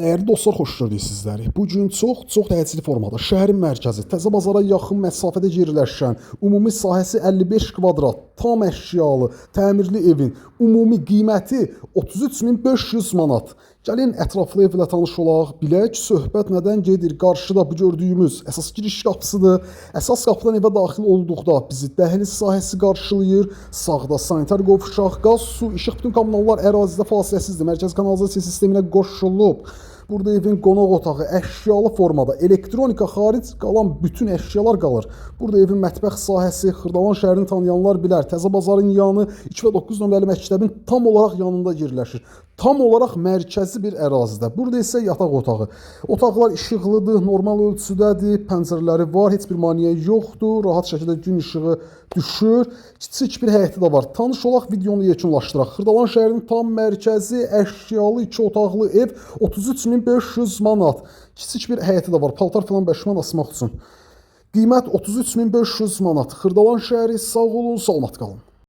Dəyərli dostlar, xoş gördük sizləri. Bu gün çox təcili formada şəhərin mərkəzi, təzə bazara yaxın məsafədə yerləşən, ümumi sahəsi 55 kvadrat, tam əşyalı, təmirli evin ümumi qiyməti 33500 manat. Gəlin ətraflı evlə tanış olaq, bilək söhbət nədən gedir. Qarşıda bu gördüyümüz əsas giriş qapısıdır. Əsas qapıdan evə daxil olduqda bizi dəhliz sahəsi qarşılayır. Sağda sanitar qovşaq, qaz, su, işıq, bütün kommunallar ərazidə fasiləsizdir. Mərkəzi kanalizasiya sisteminə qoşulub. Burada evin qonaq otağı əşyalı formada, elektronika xaric qalan bütün əşyalar qalır. Burada evin mətbəx sahəsi, Xırdalan şəhərini tanıyanlar bilər. Təzə bazarın yanı 2 və 9 nömrəli məktəbin tam olaraq yanında yerləşir. Tam olaraq mərkəzi bir ərazidə. Burada isə yataq otağı. Otaqlar işıqlıdır, normal ölçüdədir, pəncərələri var, heç bir maneə yoxdur. Rahat şəkildə gün işığı düşür. Kiçik bir həyəti də var. Tanış olaq, videonu yekunlaşdıraq. Xırdalan şəhərinin tam mərkəzi, əşyalı 2 otaqlı ev 33500 manat. Kiçik bir həyəti də var. Paltar falan 5 manat asmaq üçün. Qiymət 33500 manat. Xırdalan şəhəri, sağ olun, salamat qalın.